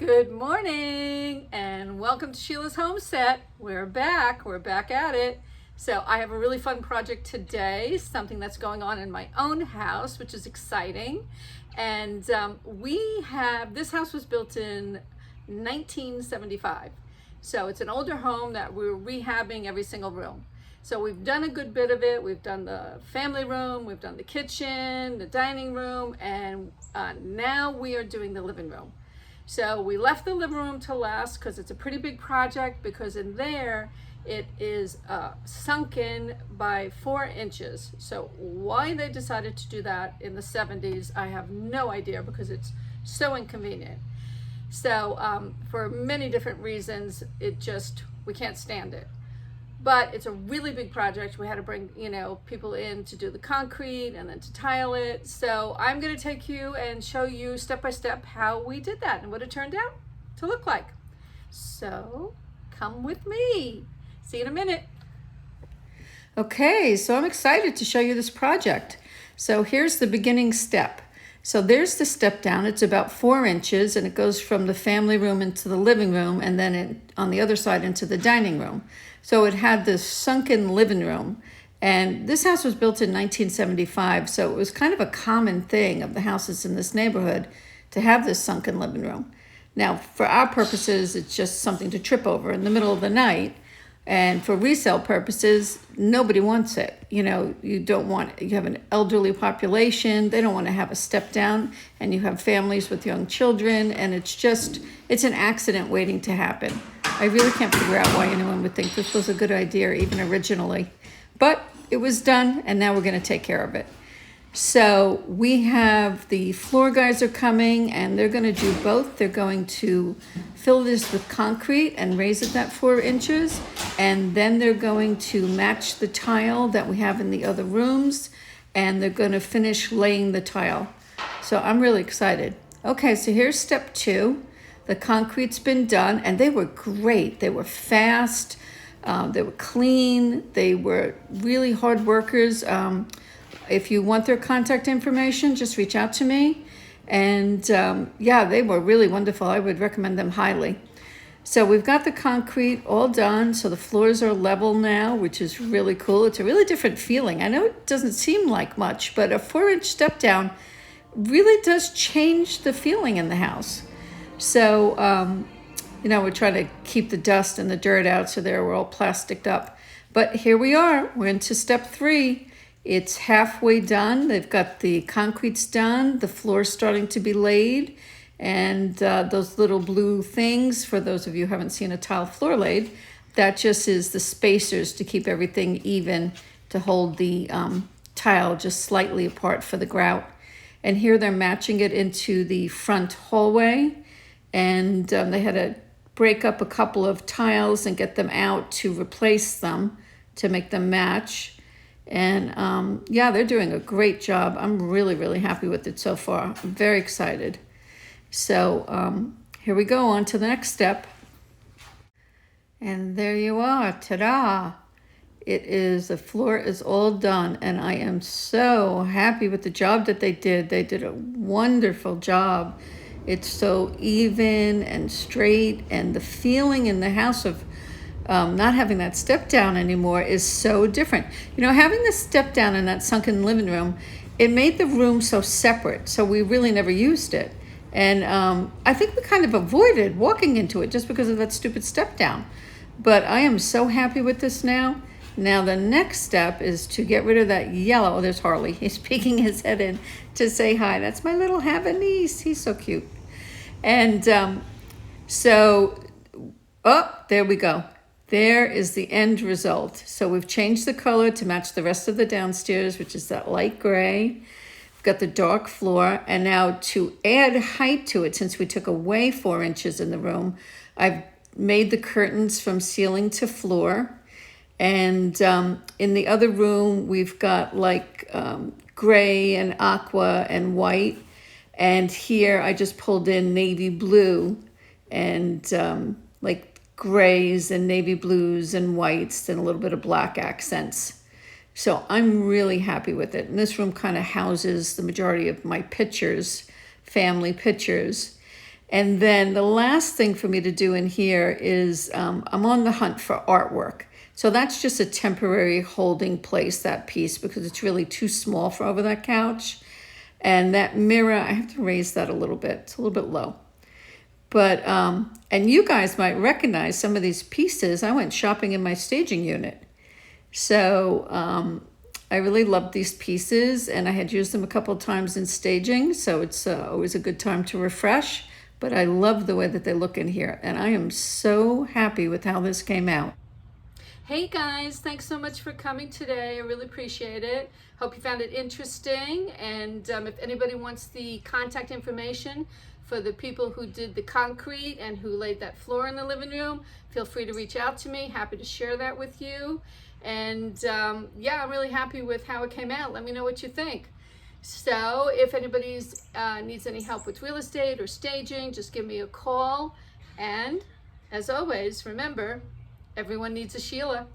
Good morning and welcome to Sheila's Homestead. We're back at it. So I have a really fun project today, something that's going on in my own house, which is exciting. And this house was built in 1975. So it's an older home that we're rehabbing every single room. So we've done a good bit of it. We've done the family room, we've done the kitchen, the dining room, and now we are doing the living room. So we left the living room to last because it's a pretty big project, because in there it is sunken by 4 inches. So why they decided to do that in the 70s, I have no idea, because it's so inconvenient. So for many different reasons, we can't stand it. But it's a really big project. We had to bring, people in to do the concrete and then to tile it. So I'm going to take you and show you step by step how we did that and what it turned out to look like. So come with me. See you in a minute. Okay, so I'm excited to show you this project. So here's the beginning step. So there's the step down. It's about 4 inches, and it goes from the family room into the living room, and then on the other side into the dining room. So it had this sunken living room, and this house was built in 1975, so it was kind of a common thing of the houses in this neighborhood to have this sunken living room. Now, for our purposes, it's just something to trip over in the middle of the night. And for resale purposes, nobody wants it. You have an elderly population. They don't want to have a step down, and you have families with young children, and it's an accident waiting to happen. I really can't figure out why anyone would think this was a good idea, even originally. But it was done, and now we're going to take care of it. So we have the floor guys are coming, and they're going to do both. They're going to fill this with concrete and raise it that 4 inches. And then they're going to match the tile that we have in the other rooms. And they're going to finish laying the tile. So I'm really excited. Okay, so here's step 2. The concrete's been done, and they were great. They were fast. They were clean. They were really hard workers. If you want their contact information, just reach out to me. And they were really wonderful. I would recommend them highly. So we've got the concrete all done. So the floors are level now, which is really cool. It's a really different feeling. I know it doesn't seem like much, but a 4-inch step down really does change the feeling in the house. So, we're trying to keep the dust and the dirt out, so we're all plasticed up. But here we are. We're into step 3. It's halfway done. They've got the concrete's done, the floor's starting to be laid, and those little blue things, for those of you who haven't seen a tile floor laid, that just is the spacers to keep everything even, to hold the tile just slightly apart for the grout. And here they're matching it into the front hallway, and they had to break up a couple of tiles and get them out to replace them, to make them match. And they're doing a great job. I'm really, really happy with it so far. I'm very excited. So here we go, on to the next step. And there you are, ta-da! The floor is all done, and I am so happy with the job that they did. They did a wonderful job. It's so even and straight, and the feeling in the house of not having that step down anymore is so different. Having the step down in that sunken living room, it made the room so separate, so we really never used it. And I think we kind of avoided walking into it just because of that stupid step down. But I am so happy with this now. Now the next step is to get rid of that yellow. Oh, there's Harley. He's peeking his head in to say hi. That's my little Havanese. He's so cute. And there we go. There is the end result. So we've changed the color to match the rest of the downstairs, which is that light gray. We've got the dark floor. And now to add height to it, since we took away 4 inches in the room, I've made the curtains from ceiling to floor. And in the other room, we've got gray and aqua and white. And here I just pulled in navy blue and grays and navy blues and whites and a little bit of black accents. So I'm really happy with it. And this room kind of houses the majority of my pictures, family pictures. And then the last thing for me to do in here is I'm on the hunt for artwork. So that's just a temporary holding place, that piece, because it's really too small for over that couch. And that mirror, I have to raise that a little bit. It's a little bit low. But, and you guys might recognize some of these pieces. I went shopping in my staging unit. So I really loved these pieces, and I had used them a couple of times in staging. So it's always a good time to refresh. But I love the way that they look in here. And I am so happy with how this came out. Hey guys, thanks so much for coming today. I really appreciate it. Hope you found it interesting. And if anybody wants the contact information for the people who did the concrete and who laid that floor in the living room, feel free to reach out to me. Happy to share that with you. And yeah, I'm really happy with how it came out. Let me know what you think. So if anybody needs any help with real estate or staging, just give me a call. And as always, remember, everyone needs a Sheila.